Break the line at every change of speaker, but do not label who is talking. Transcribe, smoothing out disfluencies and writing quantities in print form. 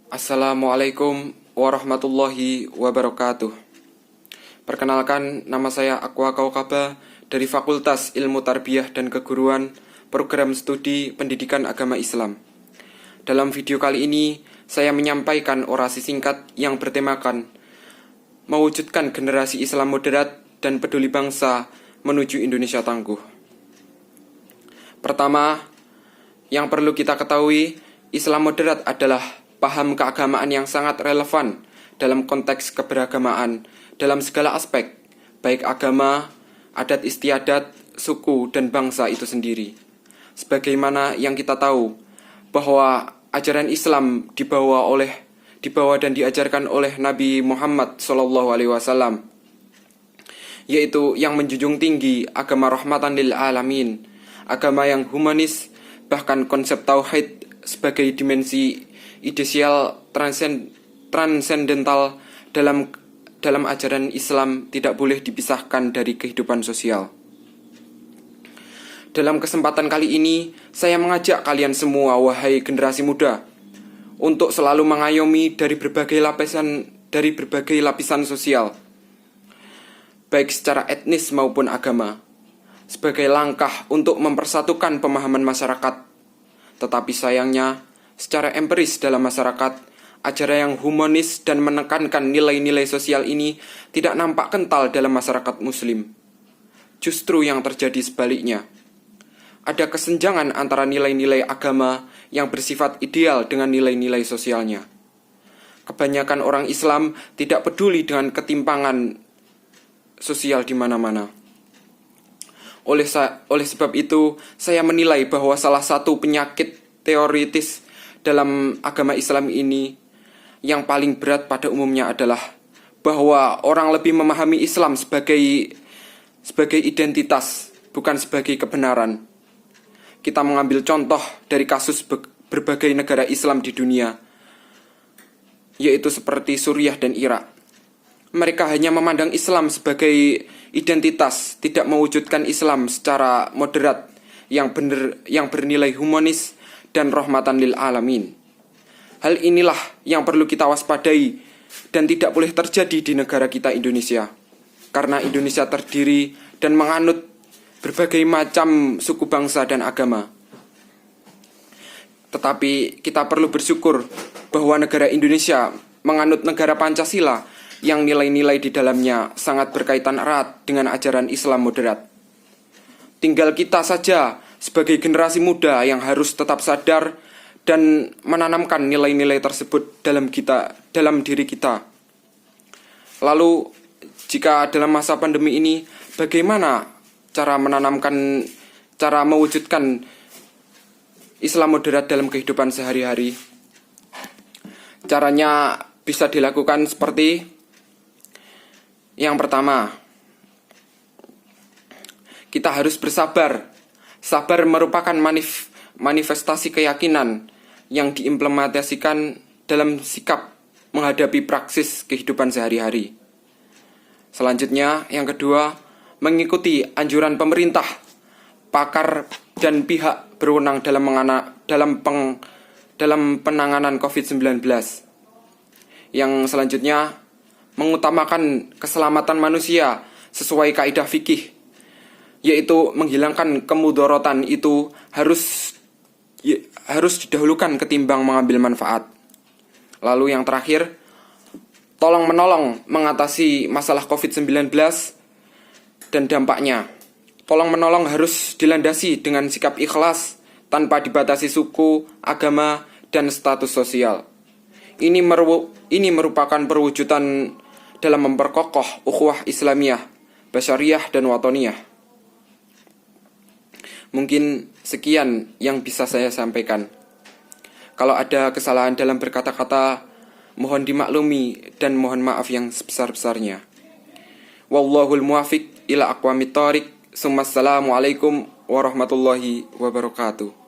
Assalamualaikum warahmatullahi wabarakatuh. Perkenalkan, nama saya Aqwa Kaukaba dari Fakultas Ilmu Tarbiyah dan Keguruan, Program Studi Pendidikan Agama Islam. Dalam video kali ini, saya menyampaikan orasi singkat yang bertemakan mewujudkan generasi Islam moderat dan peduli bangsa menuju Indonesia tangguh. Pertama, yang perlu kita ketahui, Islam moderat adalah paham keagamaan yang sangat relevan dalam konteks keberagamaan dalam segala aspek, baik agama, adat istiadat, suku, dan bangsa itu sendiri. Sebagaimana yang kita tahu, bahwa ajaran Islam dibawa dan diajarkan oleh Nabi Muhammad SAW, yaitu yang menjunjung tinggi agama rahmatan lil alamin, agama yang humanis, bahkan konsep tauhid sebagai dimensi ideal transendental dalam ajaran Islam tidak boleh dipisahkan dari kehidupan sosial. Dalam kesempatan kali ini, saya mengajak kalian semua, wahai generasi muda, untuk selalu mengayomi dari berbagai lapisan sosial, baik secara etnis maupun agama, sebagai langkah untuk mempersatukan pemahaman masyarakat. Tetapi sayangnya, secara empiris dalam masyarakat, ajaran yang humanis dan menekankan nilai-nilai sosial ini tidak nampak kental dalam masyarakat muslim. Justru yang terjadi sebaliknya. Ada kesenjangan antara nilai-nilai agama yang bersifat ideal dengan nilai-nilai sosialnya. Kebanyakan orang Islam tidak peduli dengan ketimpangan sosial di mana-mana. Oleh sebab itu, saya menilai bahwa salah satu penyakit teoritis dalam agama Islam ini yang paling berat pada umumnya adalah bahwa orang lebih memahami Islam sebagai identitas, bukan sebagai kebenaran. Kita mengambil contoh dari kasus berbagai negara Islam di dunia, yaitu seperti Suriah dan Irak. Mereka hanya memandang Islam sebagai identitas, tidak mewujudkan Islam secara moderat yang bernilai humanis dan rahmatan lil alamin. Hal inilah yang perlu kita waspadai dan tidak boleh terjadi di negara kita Indonesia. Karena Indonesia terdiri dan menganut berbagai macam suku bangsa dan agama. Tetapi kita perlu bersyukur bahwa negara Indonesia menganut negara Pancasila yang nilai-nilai di dalamnya sangat berkaitan erat dengan ajaran Islam moderat. Tinggal kita saja sebagai generasi muda yang harus tetap sadar dan menanamkan nilai-nilai tersebut dalam diri kita. Lalu, jika dalam masa pandemi ini, bagaimana cara mewujudkan Islam moderat dalam kehidupan sehari-hari? Caranya bisa dilakukan seperti yang pertama, kita harus bersabar. Sabar merupakan manifestasi keyakinan yang diimplementasikan dalam sikap menghadapi praksis kehidupan sehari-hari. Selanjutnya, yang kedua, mengikuti anjuran pemerintah, pakar, dan pihak berwenang dalam penanganan COVID-19. Yang selanjutnya, mengutamakan keselamatan manusia sesuai kaidah fikih, yaitu menghilangkan kemudorotan itu harus didahulukan ketimbang mengambil manfaat. Lalu yang terakhir, tolong menolong mengatasi masalah COVID-19 dan dampaknya. Tolong menolong harus dilandasi dengan sikap ikhlas tanpa dibatasi suku, agama, dan status sosial. Ini merupakan perwujudan dalam memperkokoh ukhuwah Islamiyah, Basyariyah, dan Watoniyah. Mungkin sekian yang bisa saya sampaikan. Kalau ada kesalahan dalam berkata-kata, mohon dimaklumi dan mohon maaf yang sebesar-besarnya. Wallahul muwafiq ila aqwamit thoriq. Assalamualaikum warahmatullahi wabarakatuh.